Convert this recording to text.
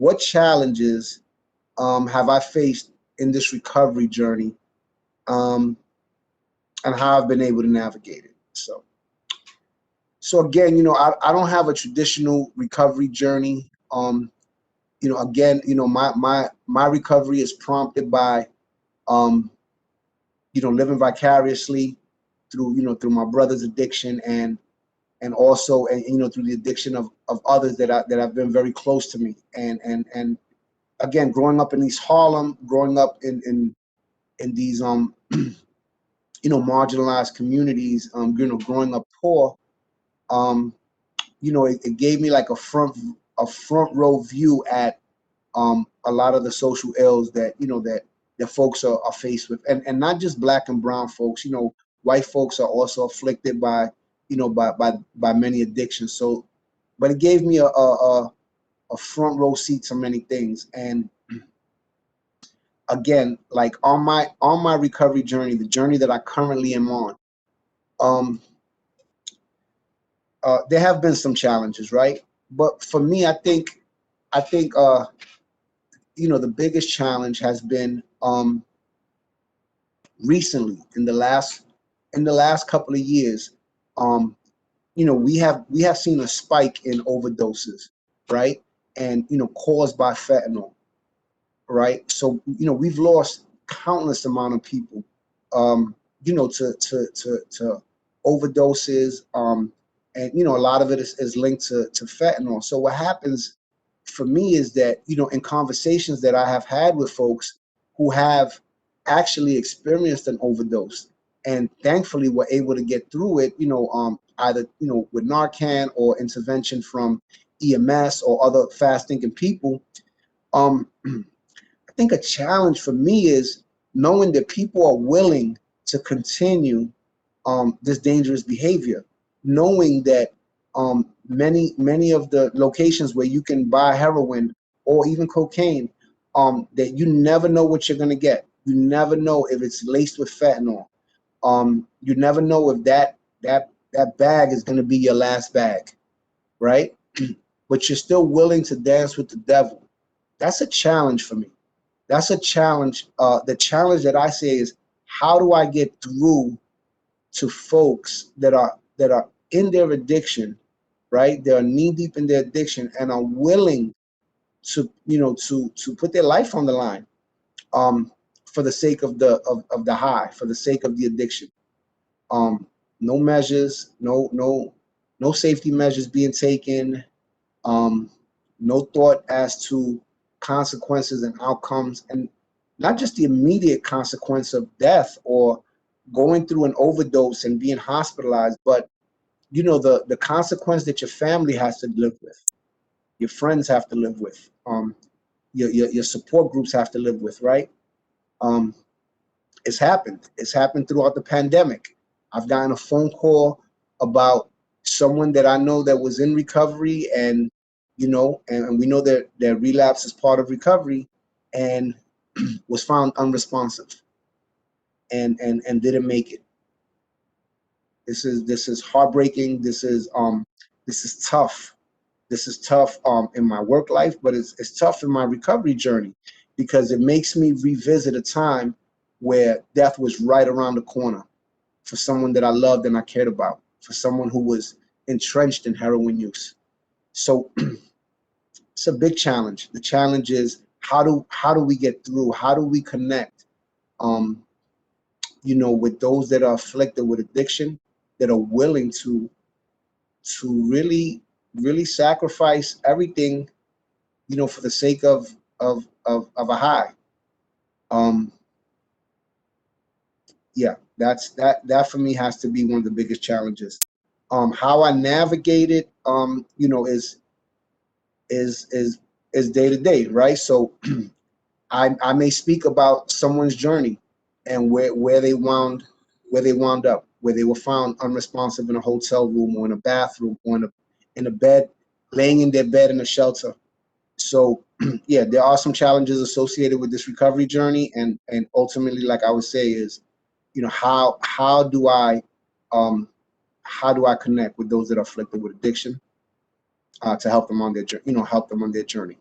what challenges have I faced in this recovery journey, um, and how I've been able to navigate it. So again, I don't have a traditional recovery journey. Again, my recovery is prompted by, um, living vicariously through, through my brother's addiction, and also, and through the addiction of others that have been very close to me. And again, growing up in East Harlem, growing up in these marginalized communities, growing up poor, um, it gave me like a front row view at a lot of the social ills that folks are faced with, and not just black and brown folks. White folks are also afflicted by many addictions. So, but it gave me a front row seat to many things. And again, like on my recovery journey, the journey that I currently am on, um, there have been some challenges, right? But for me, I think the biggest challenge has been, recently, in the last couple of years. um, we have seen a spike in overdoses, right? And caused by fentanyl, right? So we've lost countless amount of people, to overdoses, and a lot of it is linked to fentanyl. So what happens for me is that, in conversations that I have had with folks who have actually experienced an overdose, and thankfully were able to get through it, either with Narcan or intervention from EMS or other fast thinking people. I think a challenge for me is knowing that people are willing to continue this dangerous behavior, knowing that many of the locations where you can buy heroin or even cocaine, that you never know what you're going to get. You never know if it's laced with fentanyl. You never know if that bag is going to be your last bag, right? But you're still willing to dance with the devil. That's a challenge for me. That's a challenge. The challenge that I say is, how do I get through to folks that are in their addiction, right? They are knee deep in their addiction and are willing to put their life on the line, um, for the sake of the high, for the sake of the addiction. No measures, no safety measures being taken, um, no thought as to consequences and outcomes, and not just the immediate consequence of death or going through an overdose and being hospitalized, but the consequence that your family has to live with, your friends have to live with, your support groups have to live with, right? Um, it's happened throughout the pandemic. I've gotten a phone call about someone that I know that was in recovery, and and we know that their relapse is part of recovery, and was found unresponsive, and didn't make it. This is heartbreaking. This is tough. This is tough in my work life, but it's tough in my recovery journey, because it makes me revisit a time where death was right around the corner for someone that I loved and I cared about, for someone who was entrenched in heroin use. So it's a big challenge. The challenge is, how do we get through? How do we connect, um, with those that are afflicted with addiction, that are willing to really sacrifice everything, for the sake of a high. Um, yeah, that for me has to be one of the biggest challenges. How I navigate it, is is day to day, right? So I may speak about someone's journey, and where they wound up, where they were found unresponsive in a hotel room, or in a bathroom, or in a bed, laying in their bed in a shelter. So yeah, there are some challenges associated with this recovery journey, and ultimately, like I would say, is, um how do I connect with those that are afflicted with addiction, to help them on their journey.